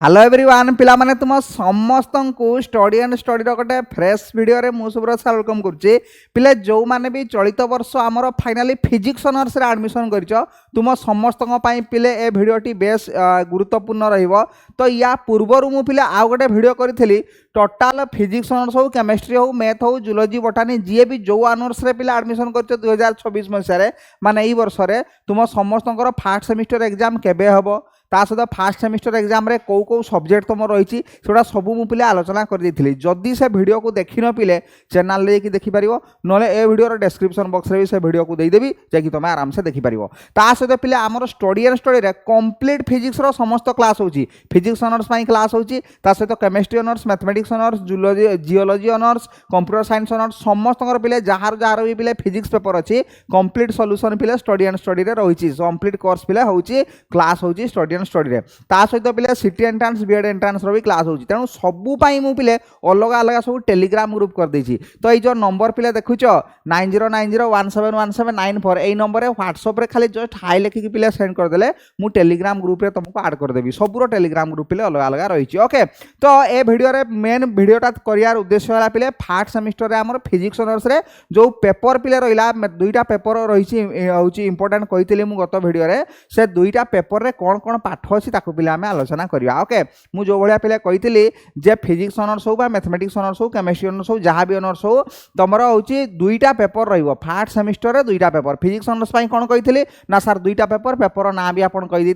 Hello everyone पिला माने तुम समस्त को स्टडी एंड स्टडी गोटे फ्रेश वीडियो रे मु सुब्रत सर वेलकम करुच्ची पिले जो माने भी चलित वर्ष आमर फाइनाली फिजिक्स ऑनर्स रे एडमिशन करिछ तुम समस्त पिले ए वीडियोटी बेस गुरुत्वपूर्ण रहिबो। तो या पूर्वर मु पिले आ गोटे वीडियो करी टोटाल फिजिक्स ऑनर्स हो केमिस्ट्री हो मैथ हो जूलॉजी बोटानी जी भी जो ऑनर्स रे पिले एडमिशन कर 2026 मसीह माने ई वर्ष रे तुम समस्त फास्ट सेमिस्टर एग्जाम केबे हबो ता सहित फास्ट सेमिस्टर एग्जाम रे कौ कौ सब्जेक्ट तुम रही सेटा सब मु पिले आलोचना कर जदि से वीडियो को देखी न पिले चैनल लेकिन देखिपर ना ए वीडियो डिस्क्रिप्शन बॉक्स रे भी से वीडियो को देदेवी जैकि तुम आराम से देखिपर ता सहित पिले आमर स्टडी एंड स्टडी रे कंप्लीट फिजिक्स रो समस्त क्लास होची फिजिक्स ऑनर्स पाई क्लास होची ता सहित chemistry honours mathematics honours zoology geology honours computer science honours समस्त पिले जार भी पिले फिजिक्स पेपर अच्छी कंप्लीट सॉल्यूशन पिले स्टडी एंड स्टडी रे रही कंप्लीट कोर्स पिले होची क्लास होची स्टडी स्टडी रे ता सहित पिले सिटी एंट्रांस बीएड एंट्रांस रो भी क्लास होची तेणु सबु पाई मु पिले अलग अलग सब टेलीग्राम ग्रुप कर देछि। तो ये जो नंबर पिले देखुछ 9090171794 ए नंबर रे व्हाट्सएप रे खाली जस्ट हाई लिखि पिले सेंड कर देले मु टेलीग्राम ग्रुप रे तुमको ऐड कर देबी सबुरो टेलीग्राम ग्रुप पिले अलग अलग रही। ओके तो ए वीडियो रे मेन वीडियोटा करियार उद्देश्य होला पिले फास्ट सेमिस्टर रे हमर फिजिक्स ऑनर्स रे जो पेपर पिले रहिला दुईटा पेपर रहिछि होची इंपोर्टेंट कहितली मु गत वीडियो रे से दुईटा पेपर रे कोन कोन पाठ अच्छी ताकू पिले आम आलोचना करवा। ओके मु जो भाया पिले कही जे फिजिक्स ऑनर्स हो मैथमेटिक्स ऑनर्स हो केमिस्ट्री ऑनर्स हो जहाँ भी ऑनर्स हो तुमर हूँ दुईटा पेपर फास्ट सेमिस्टर रे दुईटा पेपर फिजिक्स ऑनर्स कौन कही ना सर दुईटा पेपर ना भी आप कही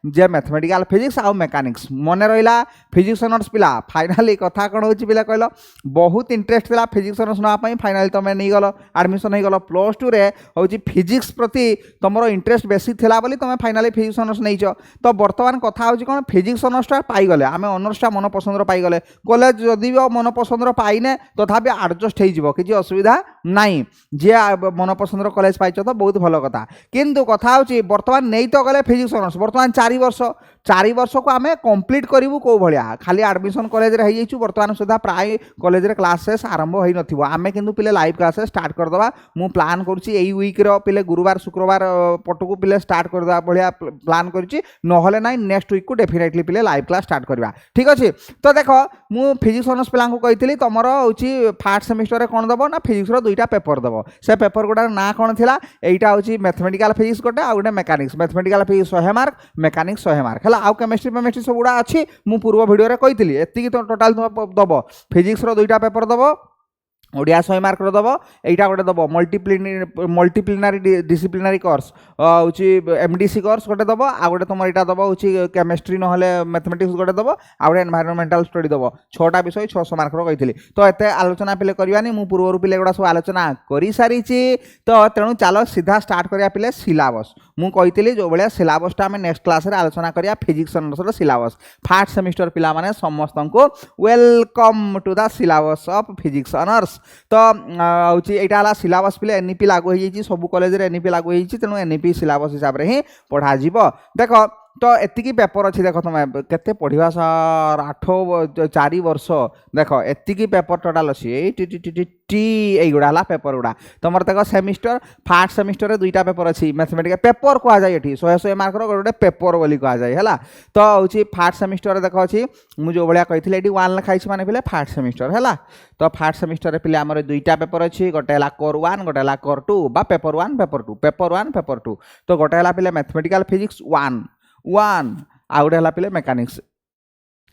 जे मैथमेटिकल फिजिक्स आउ मेकानिक्स मन रहा फिजिक्स ऑनर्स पिला फाइनाली कथा कौन हो पिला कहल बहुत इंटरेस्ट था फिजिक्स ऑनर्स नापी फाइनाली तुम नहीं गल एडमिशन हो गल +2 रे हूँ फिजिक्स प्रति तुम इंटरेस्ट बेसी थिला बोली तुम फाइनाली फिजिक्स ऑनर्स नहीं तो बर्तमान कथा हूँ कौन फिजिक्स ऑनर्सटा पाईगले आम ऑनर्सटा मन पसंद पाईगले कॉलेज जदि भी मन पसंद पाइने तथापि एडजस्ट हो किसी असुविधा नाई जी मन पसंद कॉलेज पाइच तो बहुत भल कथा किंतु कथा हूँ बर्तमान नहीं तो गले फिजिक्स ऑनर्स बर्तमान 4 वर्ष को आम कंप्लीट करूँ कौ भाया खाली एडमिशन कॉलेज रे हो बर्तमान सुधा प्राय कॉलेज रे क्लासेस आरंभ हो नथिबो आमे किंतु पिले लाइव क्लासेस स्टार्ट करदवा मु प्लान करूची एई वीक रो पिले गुरुवार शुक्रवार पटको पिले स्टार्ट करदवा भाया प्लान करूची नहले नाइ नेक्स्ट वीक को डेफिनेटली पिले लाइव क्लास स्टार्ट करवा ठीक अच्छे। तो देख मु फिजिक्स ऑनर्स पिला कही तुमर हूँ फास्ट सेमिस्टर रे कौन दब ना फिजिक्स रो दुईटा पेपर दब से पेपर गुड़ा ना कौन थिला एटा हूँ मैथमेटिकल फिजिक्स गोटे आ गोटे mechanics mathematical physics 100 mark mechanics 100 mark है आउ केमिस्ट्री सब गुड़ा अच्छी मु पूर्व वीडियो रे कही एति तो टोटाल तुम दब फिजिक्स रो दुईटा पेपर दब ओडिया 100 मार्क दब एटा गोटे दब मल्टीप्लिनारी डिसिप्लिनारी कोर्स हूँ एमडीसी कोर्स गोटे दब आ गोटे तुम यहाँ दब हूँ केमिस्ट्री ना मैथमेटिक्स गोटे दब आ गोटे एनवायरमेंटल स्टडी दब 6टा विषय 600 मार्क कही तो एत आलोचना पिले करवानी मु पूर्व पिले गुड़ा सब आलोचना कर सारी तो तेणु चलो सीधा स्टार्ट करिया पिले सिलेबस मु कही जो भाया सिलेबसटा आम नेक्स्ट क्लास रे आलोचना करिया physics honours syllabus first semester पिला माने समस्त को welcome to the syllabus of physics honours. तो हूँ यहाँ सिलेबस पिले एनईपी लागू हो सब कॉलेज रे एनईपी लागू हो तेणु एनईपी सिलेबस हिसाब से ही पढ़ा देख तो एतिकी पेपर अच्छी देख तुम केते पढ़ा सर 4 वर्ष देख एतिकी पेपर टोटाल अच्छी गुड़ा पेपर गुड़ा तुम देख सेमिस्टर फास्ट सेमिस्टर रे दुईटा पेपर अच्छी मैथमेटिकल पेपर कह जाए 100 मार्क गोटे पेपर बोली कह जाए है तो हूँ फास्ट सेमिस्टर देख अच्छी मुझे भाया कही ये 1 लिखाई मैंने पिले फास्ट सेमिस्टर है तो फास्ट सेमिस्टर पिले आम दुईटा पेपर अच्छी गोटे है कोर 1 गोटे है कोर 2 बा पेपर 1 पेपर 2 तो गोटे है पिले मैथमेटिकल फिजिक्स 1 आ गोटे है पिले मेकानिक्स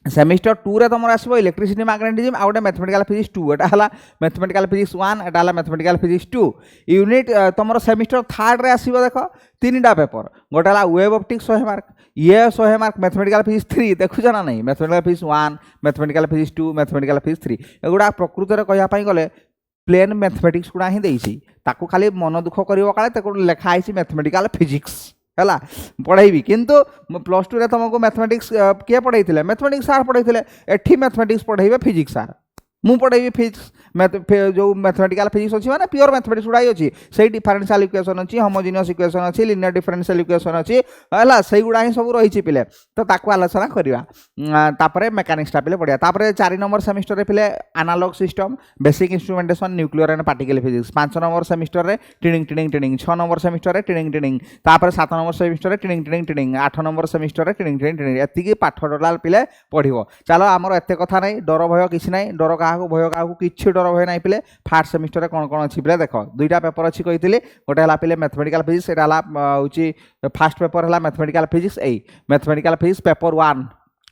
सेमिस्टर 2 रे तुम आसो इलेक्ट्रिसिटी मैग्नेटिज्म आ गोटे मैथमेटिकल फिजिक्स 2 एटा है मैथमेटिकल फिजिक्स 1 एटा है मैथमेटिकल फिजिक्स 2 यूनिट तुम सेमिस्टर 3rd रे आसो देख 3टा पेपर गोटे है वेब ऑप्टिक्स 100 मार्क ये 100 मार्क मैथमेटिकल फिजिक्स 3 देखुछ ना नहीं mathematical physics 1 mathematical physics 2 mathematical physics 3 एगुड़ा प्रकृत में कहवाई गले प्लेन मैथमेटिक्स गुड़ा ही देसी ताकू खाली मन दुख कर लिखाई मैथमेटिकल फिजिक्स है पढ़ेबी किंतु +2 रे तुमको मैथमेटिक्स किए पढ़े मैथमेटिक्स सार पढ़े एठी मैथमेटिक्स पढ़े फिजिक्स सार मु पढ़ेबी फिजिक्स जो मैथमेटिकल फिजिक्स अच्छी माने प्योर मैथमेटिक्स गुड़ा अच्छी से डिफरेंशियल इक्वेशन अच्छी होमोजेनियस इक्वेशन अच्छी लिनियर डिफरेंशियल इक्वेशन अच्छी है से गुड़ा ही सब रही पिले तो ताकू आलोचना करवा तापर मेकानिक्स पिले पढ़िया तापर 4 नंबर सेमिस्टर रे पिले analog system basic instrumentation nuclear and particle physics 5 number semester रे टिडिंग 6 नंबर सेमिस्टर रे टिडिंग तापर 7 नंबर सेमिस्टर रे टिडिंग 8 नंबर सेमिस्टर रे टिडिंग एतिकी पाठ टोटाल पिले पढ़िबो चलो आमर एते कथा नहीं डर भय किछि नहीं डर काहाको भय काहाको किछि डर भय नहीं पिले फर्स्ट सेमिस्टर रे कोन कोन अछि पिले देखो दुईटा पेपर अछि कहितली गोटे हला पिले मैथमेटिकल फिजिक्स एटा हला होची फर्स्ट पेपर हला mathematical physics mathematical physics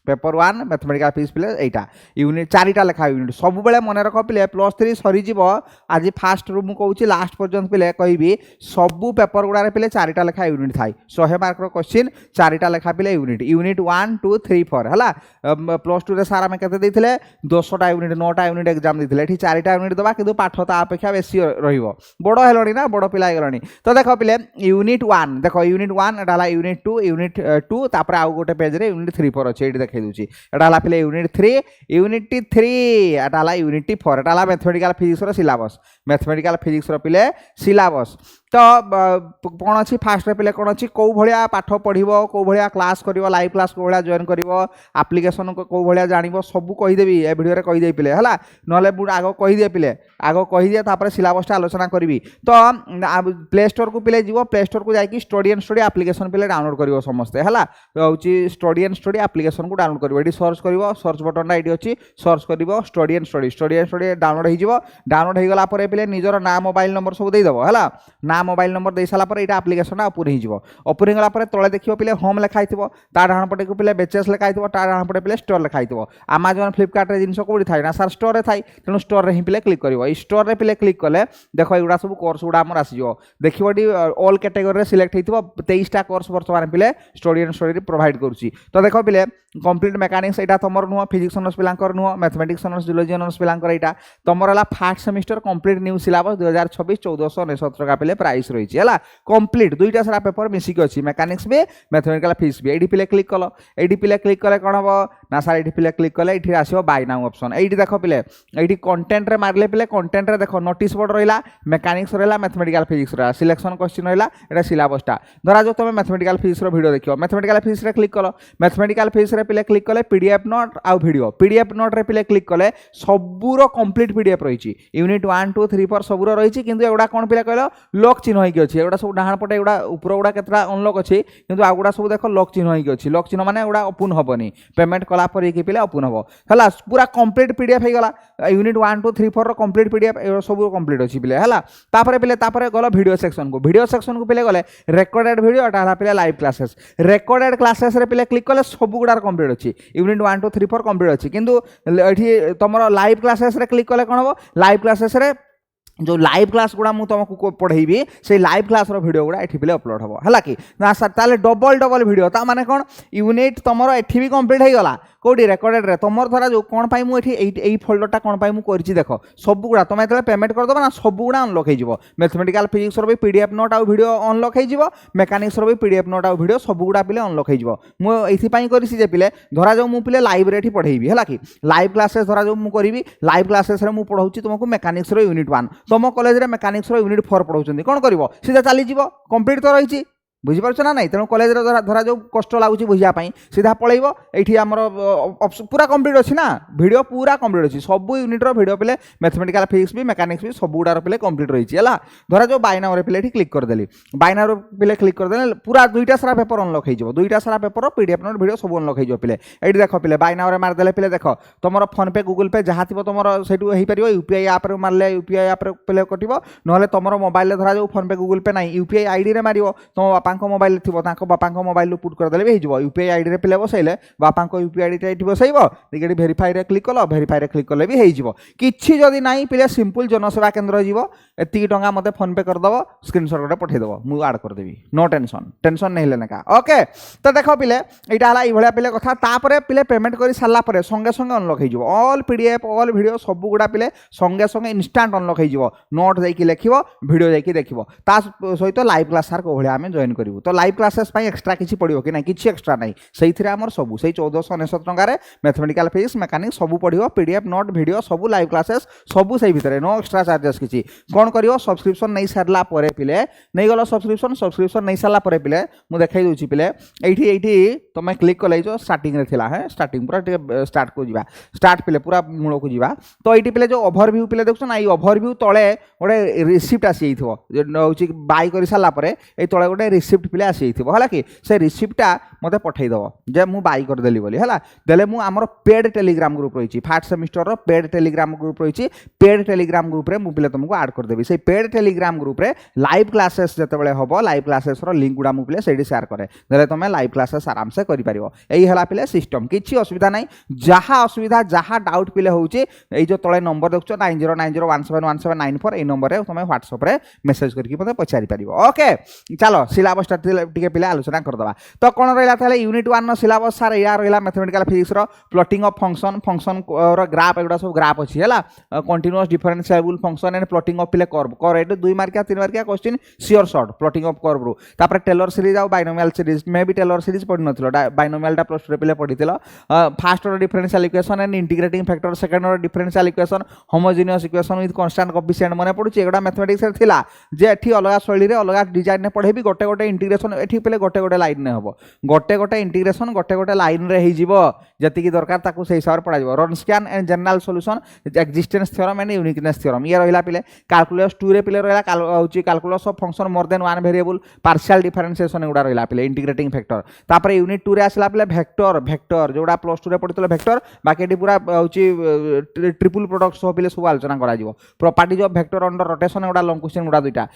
paper 1 mathematical physics पिले एटा यूनिट 4टा लेखा यूनिट सब बेले मन रख पिले +3 सरी जीव आज फास्ट रू मु कहूची लास्ट पर्यंत पिले कहबी सब पेपर गुडा पिले 4टा लेखा यूनिट थाई 100 मार्क रो क्वेश्चन 4टा लेखा पिले यूनिट 1 2 3 4 हला +2 रे सारा में केते देथिले 200टा यूनिट 9टा यूनिट एग्जाम देथिले एठी 4टा यूनिट दबा किंतु पाठ ता अपेक्षा बेसी रहिबो बड़ हेलणी ना बड़ पिला गेलणी तो देखो पिले यूनिट 1 देखो यूनिट 1 एटा हला यूनिट 2 तापर आउ गोटे पेज रे यूनिट 3 4 अछि एठी देखे दूची एटा हला पिले यूनिट 3 एटा हला यूनिट 4 एटा हला मैथमेटिकल फिजिक्स रो सिलेबस मैथमेटिकल फिजिक्स रो पिले सिलेबस तो कौन अच्छी फास्ट पिले कौन अच्छी कौ भाया पाठ पढ़ो कौ भाया क्लास कर लाइव क्लास कौ भाया जॉइन कर आप्लिकेसन कौ भाया जान सब कहीदेवी ए भिडियो कहीदे पिले है ना आग कहीदे पिले आग कहीदे तापर सिलेबसटा आलोचना करी तो प्ले स्टोर को पिले जीव प्ले स्टोर को जाकि स्टडी एंड स्टडी आप्लिकेसन पिले डाउनलोड कर समस्ते है हूँ स्टडी एंड स्टडी आप्लिकेसन को डाउनलोड कर ये सर्च कर सर्च बटन ये अच्छी सर्च कर स्टडी एंड स्टडी डाउनलोड हो डाउनलोड हो गला पिले निजर ना मोबाइल नंबर सब देदेव है ना मोबाइल नंबर दे सारा पर ये आप्लिकेशन ओपन ओपन होगा तले देखिए पिले होम लिखाई ता डाण पटे को पिले बेचेस लिखाई ता डाण पटे पिले स्टोर लिखाई अमेजन फ्लिपकार्ट रे जिनस कोड़ी थाई ना सर स्टोर रे थाई तेणु स्टोर रे ही पिले क्लिक कर स्टोर रे पिले क्लिक कले देखो एगुड़ा सब कोर्स गुड़ा आमर आसीजो देखिए ऑल कैटेगरी सिलेक्ट होइथिबो 23टा कोर्स वर्तमान पिले स्टडी एंड स्टडी प्रोवाइड करूची तो देखो पिले कंप्लीट मेकानिक्स एटा तमर नुह फिजिक्स ऑनर्स पिलांकर नुह मैथमेटिक्स ऑनर्स जियोलॉजी ऑनर्स पिलांकर एटा तमर हला first semester complete new syllabus 2026 1469 का पिले प्राइस रही है कंप्लीट दुईटा सारा पेपर मिसिक अच्छी मेकानिक्स भी मैथमेटिकल फिजिक्स भी ये पिले क्लिक कल ये पिले क्लिक कले कौन हम ना सार ये पिले क्लिक कले ये आसो बाय नाउ ऑप्शन ये देख पिले ये कंटेंट रे मारले पिले कंटेंट रे देख नोटिस बोर्ड रहा मेकानिक्स रहा मैथमेटिकल फिजिक्स रहा सिलेक्शन क्वेश्चन रहा ये सिलेबसटा धरा जो तुम मैथमेटिकल फिजिक्स वीडियो देखो मैथमेटिकल फिजिक्स रे क्लिक कल मैथमेटिकल फिजिक्स रे पिले क्लिक कले पीडीएफ नोट आउ वीडियो पीडीएफ नोट रे पिले क्लिक कले सबूर कंप्लीट पीडीएफ रही यूनिट 1 2 3 4 सबूर रही किंतु एगुड़ा कौन पिले कहल लॉक चिन्ह होगी अच्छी एगुड़ा सब डाण पटे एगुड़ा ऊपर गुड़ा केतटा अनलॉक अच्छी किंतु आगुड़ा सब देख लॉक चिन्ह होगी अच्छी लॉक चिन्ह माने एगुड़ा ओपन हेनी पेमेंट कला पर ये पिले ओपन हम है पूरा कंप्लीट पीडीएफ हो गला यूनिट 1 2 3 4 कंप्लीट पीडीएफ सब कंप्लीट अच्छी पिले है पिले गल वीडियो सेक्शन को पिले गले रेकर्डेड वीडियो एटा पिले लाइव क्लासेस रेकर्डेड क्लासेस रे पिले क्लिक कले सब गुड़ा कंप्लीट अच्छी यूनिट 1 2 3 4 कंप्लीट अच्छी किंतु ये तुम लाइव क्लासेस रे क्लिक कले कौन हम लाइव क्लासेस रे जो लाइव क्लास गुड़ा मुझे तुमको पढ़ेबी से लाइव क्लास वीडियो गुड़ा ये पिले अपलोड हम है कि ना सर ताले डबल वीडियो ता माने कौन यूनिट तुम एठी भी कंप्लीट हो गला कौटी रेकर्डेड रे तुम धरा जो कौन पाई मुझे फोल्डरटा कौन पाई मुझे देख सब गुड़ा तुम जो पेमेंट करदेव ना सब गुड़ा अनलॉक हो मैथमेटिकल फिजिक्स भी पीडीएफ नोट आउ वीडियो अनलॉक हो मेकानिक्स भी पीडीएफ नोट आउ वीडियो सब गुड़ा पिले अनलॉक हो मुझे करी पिले धरा जो मुझे पिले लाइव रे पढ़ेबी है कि लाइव क्लासेस धरा जो मुझे लाइव क्लासेस रे मुझे पढ़ाऊँ तुमको मेकानिक्स यूनिट 1 तुम कॉलेज रे मेकानिक्स यूनिट 4 पढ़ाऊँ कौन कर सीधा चलीज कंप्लीट तो रही बुझीपार ना नहीं तेणु कॉलेज धरा जो कष्ट लगुच बुझापी सीधा पलैब ये आमर पूरा कंप्लीट अच्छी ना वीडियो पूरा कंप्लीट अच्छी सब यूनिट्र वीडियो पिले मैथमेटिकल फिजिक्स भी मेकानिक्स भी सब गुड़ार पिले कंप्लीट रही है धरा जो बायनावर पिले क्लिक करदेली बायनावर पिले क्लिक करदे पूरा दुईटा सारा पेपर अनलॉक हो दुईटा सारा पेपर पीडीएफ नोट वीडियो सब अनलॉक हो पिले ये देख पिले बायनावर मारदेले पिले देख तुम फोन पे गूगल पे जहाँ थी तुम से यूपीआई आप मारे यूपीआई आप पिले कटो ना तुम मोबाइल धरा जो फोन पे गूगल पे ना यूपीआई आईडी रे मार तुम बापा मोबाइल थी बापा मोबाइल पुट करदे भी हो यूपीआई आईडी रे पिले बसैले बापा यूपीआई आईडी ये बसैब देखिए भेरीफाई रे क्लिक कल भेरीफाई रे क्लिक कले भी हो किसी जदि ना पिले सिंपल जनसेवा केन्द्र जीव एति टंका मते फोन पे कर दबो स्क्रीनशॉट गोटे पठे दबो मु ऐड कर देबी नो टेंशन नहीं लेने का ओके। तो देखो पिले एटा हला ई भलिया पिले कथा तापरे पिले पेमेंट करि सारला परे संगे संगे अनलॉक हे जिवो ऑल पीडीएफ ऑल वीडियो सब गुडा पिले संगे संगे इंस्टेंट अनलॉक हे जिवो नोट जाई कि लिखिबो वीडियो जाई कि देखिबो ता सहित लाइव क्लास सार को भलिया हमें जॉइन करिवो। तो लाइव क्लासेस पई एक्स्ट्रा किछि पडियो कि नै किछि एक्स्ट्रा नै सेइथिरे हमर सब सेइ 1499 टंका रे मैथमेटिकल फिजिक्स मैकेनिक्स सब पडियो पीडीएफ नोट वीडियो सब लाइव क्लासेस सब सेइ भितरे नो एक्स्ट्रा चार्जेस किछि कोन करियो सब्सक्रिप्शन नै सारला परे पिले नै गलो सब्सक्रिप्शन नै सारला परे पिले मु देखाई दोछि पिले एठी तुम क्लिक कले जो स्टार्टिंग रे थिला है स्टार्टिंग पूरा स्टार्ट को जीवा स्टार्ट पिले पूरा मूल को जीवा। तो ये पिले जो ओवरव्यू पिले देखो ना ये ओवरव्यू तले गोटे रिसिप्ट आसी जो हूँ बाय कर सारा पर ये तले गोटे रिसिप्ट पिले आसी है कि से रिसिप्टा मत पठेदेव जे मु बाय करदेली बोली है देले मु आमर पेड टेलीग्राम ग्रुप रही fast semester paid Telegram group रही पेड टेलीग्राम ग्रुप रे मु पिले तुमको ऐड करदेवी से पेड टेलीग्राम ग्रुप रे लाइव क्लासेस जितेबाला हम लाइव क्लासेस लिंक गुड़ा मु पिले से शेयर करे देले तुम लाइव क्लासेस आराम से करि परिबो। एई हला पिले सिस्टम किछि असुविधा नै जहा असुविधा जहा डाउट पिले होउची एई जो तळे नंबर देखछो 9090171794 एई नंबर रे तुम व्हाट्सएप रे मेसेज करके मते पचारि परिबो ओके। चलो सिलेबस टिके पिले आलोचना कर दबा। तो कोन रहला ताले यूनिट 1 नो सिलेबस सार या रहला मैथमेटिकल फिजिक्स रो प्लॉटिंग ऑफ फंक्शन रो ग्राफ एगुडा सब ग्राफ अछि हला continuous differentiable function and plotting of पिले कर्व कर एट 2 मार्किया 3 मार्किया question sure short plotting of curve रो तापर टेलर सीरीज आ बाइनोमियल सीरीज मे भी टेलर सीरीज पढि नथिलो बाइनोमियल टा प्लस 2 रे पिले पढिथिलो first order differential equation and integrating factor second order differential equation homogeneous equation with constant coefficient मने पडुची एगुडा मैथमेटिक्स रे थिला जे एठी अलगा शैली रे अलगा डिजाइन ने पढेबी गोटे गोटे इंटीग्रेशन एठी पिले गोटे गोटे लाइन ने हबो गोटे गोटे इंटीग्रेशन गोटे गोटे लाइन रे हि जिवो जति की दरकार ताकू सेही हिसाब रे पढा जिवो। Wronskian and general solution existence theorem and uniqueness theorem ये रहिला पिले कैलकुलस 2 रे पिले रहिला होची calculus of function more than one variable partial differentiation एगुडा रहिला पिले इंटीग्रेटिंग फैक्टर तापर यूनिट 2 रे आसला पिले वेक्टर जोड़ा प्लस 2 रे पढितलो वेक्टर बाकी एटी पूरा होची ट्रिपल प्रोडक्ट सो पिले सब आलोचना करा जिवो। Properties of vector under rotation एगुडा लॉन्ग क्वेश्चन गुडा दुइटा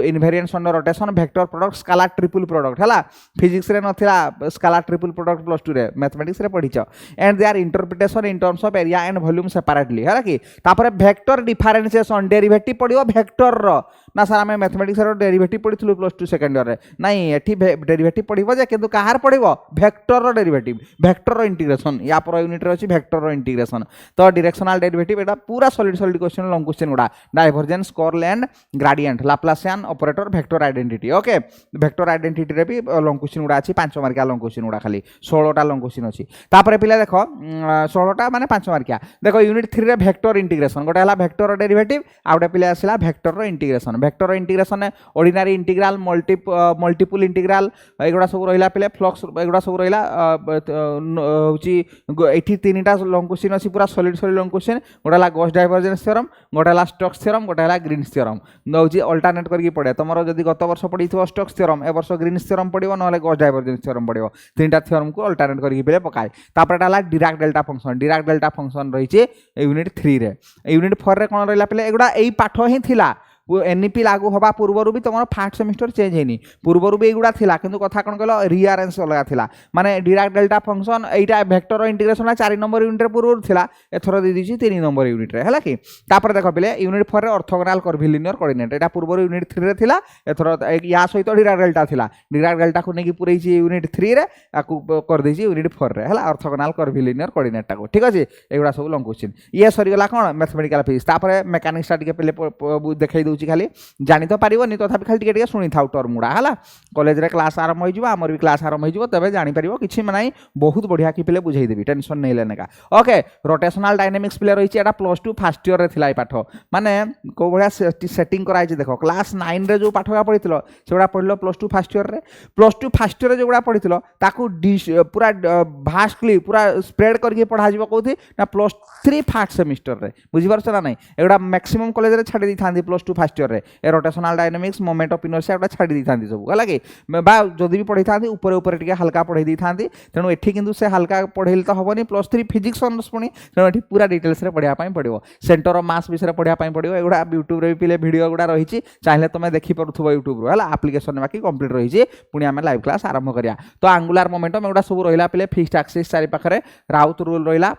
invariance under rotation vector product scalar triple product हला फिजिक्स रे नथिला स्केलर ट्रिपल प्रोडक्ट प्लस 2 रे मैथमेटिक्स रे पढिछ and their interpretation in terms of area and volume separately हला कि तापर वेक्टर डिफरेंशिएशन डेरिवेटिव पडियो वेक्टर रो ना सर आम मैथमेटिक्स डेरिवेटिव पढ़ी प्लस 2 सेकेंड ईयर नाई एठी डेरिवेटिव पढ़िबो जे किंतु कहार पढ़िबो वेक्टर रो डेरिवेटिव वेक्टर रो इंटीग्रेशन या पर यूनिट रे अछि वेक्टर रो इंटीग्रेशन। तो डायरेक्शनल डेरिवेटिव एटा पूरा सॉलिड क्वेश्चन लॉन्ग क्वेश्चन गुडा divergence curl and gradient Laplacian operator vector identity okay vector identity रे भी लॉन्ग क्वेश्चन गुडा अछि 5 मार्किया लॉन्ग क्वेश्चन गुडा खाली 16 टा लॉन्ग क्वेश्चन अछि। तापर पिला देखो 16 टा माने 5 मार्किया देखो यूनिट 3 रे वेक्टर इंटीग्रेशन गोटे हला वेक्टर डेरिवेटिव आ गोटे पिला आसिला वेक्टर रो integration ordinary integral multiple integral एगुडा सब रहिला पिले फ्लक्स एगुडा सब रहिला होची एठी तीनटा लॉन्ग क्वेश्चन अछि पूरा सॉलिड लॉन्ग क्वेश्चन गोटे हला गॉस डाइवर्जेंस थ्योरम गोटे हला स्टोक्स थ्योरम गोटे हला ग्रीन्स थ्योरम होची अल्टरनेट करके पड़े तमरो जदी गत वर्ष पढिथिबो स्टोक्स थ्योरम ए वर्ष ग्रीन्स थ्योरम पढिबो नले गॉस डाइवर्जेंस थ्योरम पढिबो तीनटा थ्योरम को अल्टरनेट करके पिले पकाय। तापर हला डिराक डेल्टा फंक्शन रहिचे यूनिट 3 रे यूनिट 4 रे कोन रहिला पिले एगुडा एई पाठ ही थिला एनईपी लागू हवा पूर्वर भी तुम फास्ट सेमिस्टर चेंज है पूर्वर भी एगुड़ा थिला किंतु कथा कौन कहल रिअरेंज अलग थिला माने डिराक डेल्टा फंक्शन एटा वेक्टर इंटीग्रेशन 4 नंबर यूनिट रे पूर्वर थिला एथरो दे दिछि 3 नंबर यूनिट रे हला कि। तापर देखो पिले यूनिट 4 रे ऑर्थोगोनल कर्विलिनियर कोऑर्डिनेट एटा पूर्वर यूनिट 3 रे थिला एथरो या सहित डिराक डेल्टा थिला डिराक डेल्टा को नेकी पुरैछि यूनिट 3 रे आकु कर देछि यूनिट 4 रे हला ऑर्थोगोनल कर्विलिनियर कोऑर्डिनेट टाको ठीक अछि। एगुड़ा सब लॉन्ग क्वेश्चन ये सरी गला कोन मैथमेटिकल फिजिक्स तापर मेकानिक्स टिके पिले देखाई दउछि खाली जानी तो पारिबनी तथापि खाली टिके सुनी थाउ टर्म गुड़ा है कॉलेज रे क्लास आरंभ हो आमर भी क्लास आरंभ हो तबे जानी पारिबो किछि माने बहुत बढ़िया कि पिले बुझाई देबी टेंशन नहीं लेने का ओके। रोटेशनल डायनामिक्स पिले रही एटा प्लस 2 फर्स्ट ईयर रे थिला पाठ माने को बढ़िया सेटिंग कराई देखो क्लास 9 रे जो पाठ पढ़िथिलो सेगुडा पढ़लो प्लस 2 फर्स्ट ईयर रे जोगुडा पढ़िथिलो ताकू पूरा भास्टली पूरा स्प्रेड करके पढ़ा जिवो कोथि ना प्लस 3 फर्स्ट सेमिस्टर रे बुझि परछ ना नहीं एगुडा मैक्सिमम कॉलेज रे छाडी दी थांदी प्लस 2 फर्स्ट ईयर रे ए rotational dynamics moment of inertia एटा छाडी दी थांदी सब हला कि बा जदी भी पढ़ी थांदी ऊपर ऊपर टिके हल्का पढ़ी दी थांदी तेनु एठी किंतु से हल्का पढ़ेल तो हबनी प्लस 3 फिजिक्स ऑनर्स पुनी तेनु एठी पूरा डिटेल्स रे पढ़िया पई पड़िबो सेंटर ऑफ मास विषय रे पढ़िया पई पड़िबो एगुडा YouTube रे पिले वीडियो गुडा रहिछि चाहिले तमे देखि परथुबो YouTube रो हला एप्लीकेशन बाकी कंप्लीट रहिछि पुनी हमें लाइव क्लास आरंभ करिया। तो एंगुलर मोमेंटम एगुडा सब रहिला पिले फिक्स्ड एक्सिस चारि पाखरे राउथ रूल रहिला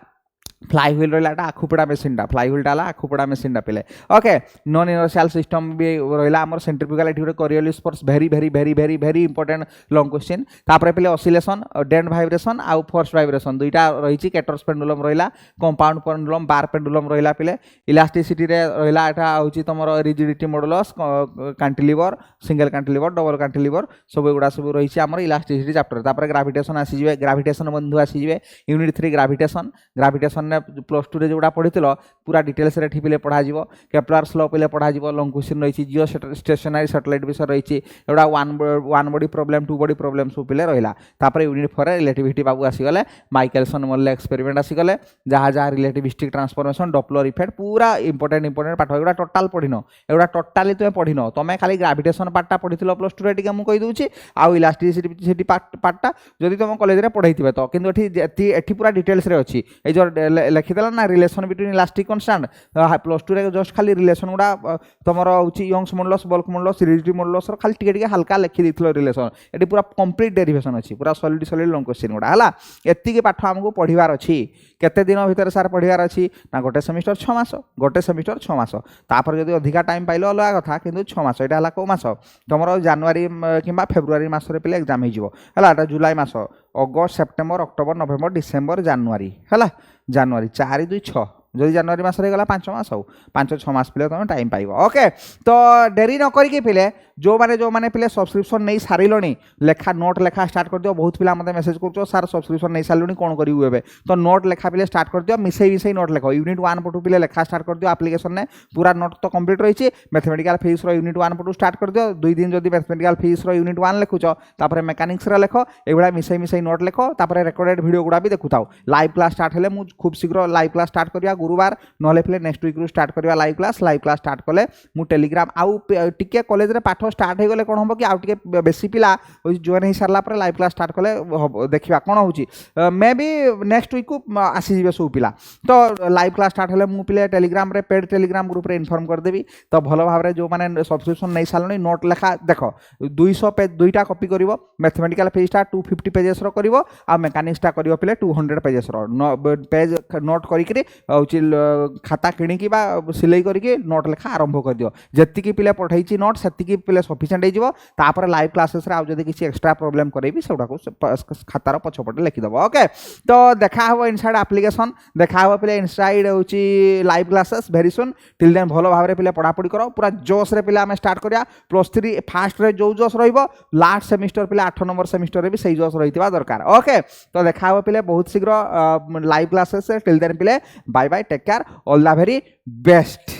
फ्लाईव्हील रहा आखुपड़ा मेसीनटा फ्लाईव्हीलटा आखुपड़ा मेसीनटा पे ओके नॉन इनर्शियल सिस्टम भी रहा आम सेंट्रिफ्यूगल ये गोटे करियोलिस फोर्स भेरी भेरी भेरी भेरी भेरी इंपोर्टेंट लॉन्ग क्वेश्चन तापर पे ऑसिलेशन डेड वाइब्रेशन आउ फोर्स वाइब्रेशन दुईटा रही कैटर्स पेंडुलम रहा कंपाउंड पेंडुलम बार पेंडुलम रहा पे इलास्टिसिटी रहा यहाँ हूँ तुम rigidity modulus cantilever single cantilever double cantilever सब एगुड़ा सब रही आम इलास्टिसिटी चैप्टर तापर ग्राविटेशन आसीजे ग्राविटेशन बंधु आसीजे यूनिट 3 ग्राविटेशन ग्राविटेशन प्लस 2 जोड़ा पढ़ी पूरा डिटेल्स रे पिले पढ़ा केप्लर्स लॉ पिले पढ़ा लॉन्ग क्वेश्चन रही जियो स्टेशनरी सैटेलाइट विषय रही एगुड़ा one body problem two body problem सब पिले रहा तापर यूनिट 4 रिलेटिविटी बाबू आसीगले माइकेलसन मोरले एक्सपेरिमेंट आसीगले जहाँ जहाँ रिलेटिविस्टिक ट्रांसफॉर्मेशन डॉपलर इफेक्ट पूरा इंपोर्टेंट पाठ एगुड़ा टोटाल पढ़िन एगुड़ा टोटाली तुम पढ़िन तुम खाली ग्राविटेशन पार्टा पढ़ी प्लस 2 रे मुझे कहीदे आउ इलास्टिसिटी पार्टा जदि तुम कॉलेज में पढ़ाई तो कि पूरा डिटेल्स रे अच्छी जो लिखिदेला ना relation between elastic constant plus 2 रे जस्ट खाली रिलेशन गुड़ा तुम हूँ Young's modulus bulk modulus rigidity modulus खाली टिके हल्का लिखि देथिलो रिलेशन ये पूरा कंप्लीट डेरिवेशन अच्छी पूरा सॉलिड सॉलिड लॉन्ग क्वेश्चन गुड़ा है एतिकी पाठ आमको पढ़ार अच्छी केते दिन भितर सार पढ़ार अच्छी ना गोटे सेमिस्टर 6 मास गोटे सेमिस्टर 6 मास तापर जदि अधिका टाइम पाइल अलग कथा किंतु 6 मास यहाँ है कौ मास तुम जनवरी कि फेब्रुआरी मसरे पे एग्जाम हो जुलाई मास August September October November December January है जानुआरी 4 2 6 जदि जनवरी मसरे गला 5 मास हो 5-6 मास पे तुम टाइम पाइब ओके तो डेरी न करके पिले जो माने पिले सब्सक्रिप्शन नहीं सारे लेखा नोट लेखा स्टार्ट कर दियो बहुत पिला मते मेसेज कर सार सब्सक्रिप्शन नहीं सारे कौन करू ए तो नोट लेखा पिले स्टार्ट कर दियो मिसई मिसई नोट लेख यूनिट 1 पटू पिले लेखा स्टार्ट कर दियो एप्लिकेशन ने पूरा नोट तो कंप्लीट रही मैथमेटिकल फिजिक्स यूनिट 1 पटू स्टार्ट कर दियो 2 दिन जदि मैथमेटिकल फिजिक्स यूनिट 1 लिखुच तापर मेकानिक्स लेख एगुड़ा मिसई मिसई नोट लेख तापर रेकॉर्डेड वीडियो गुड़ा भी देखुताओ लाइव क्लास स्टार्ट हेले मु खूब शीघ्र लाइव क्लास स्टार्ट करिया गुरुवार नहले फिले नेक्स्ट वीक रू स्टार्ट करिया लाइव क्लास स्टार्ट कले मु टेलीग्राम आउ टिके कॉलेज रे पाठ स्टार्ट हे गले कोन हम कि आउ टिके बेसी पिला जॉइन हो सारा पर लाइव क्लास स्टार्ट कले देखिबा कोन होची मे बी नेक्स्ट वीक को आसी जिवे सब पिला तो लाइव क्लास स्टार्ट हेले मु पिले टेलीग्राम रे पेड टेलीग्राम ग्रुप रे इन्फॉर्म कर देबी तो भलो भाव रे जो माने सब्सक्रिप्शन नै सालनी नोट लेखा देखो 200 पेज दुईटा कॉपी करिवो मैथमेटिकल पेजटा 250 पेजेस रो करिवो आ मेकानिक्स टा करिवो पिले 200 पेजेस रो पेज नोट करिकरी होची खाता किणिकी बा सिलाई करके नोट लेखा आरंभ कर दियो जत्तिकी पिले पठाई नोट सेतिकी पिले सफिशिएंट हो तापर लाइव क्लासेस रे आ जदि किसी एक्स्ट्रा प्रॉब्लम करेबी सेउडा को खातार पछपटे लिखि दबो ओके तो देखा हो इनसाइड एप्लिकेशन देखा हो पिले इनसाइड होची live classes very soon till then भलो भाव रे पिले पढ़ा पढ़ी करो पूरा जोश रे पिले हम स्टार्ट करिया +3 फास्ट रे जो जोश रहइबो लास्ट सेमिस्टर पिले 8 नंबर सेमिस्टर रे भी सही जोश रहितबा दरकार ओके तो देखा हो पिले बहुत शीघ्र लाइव क्लासेस टिल देन पिले bye bye take care all the very best.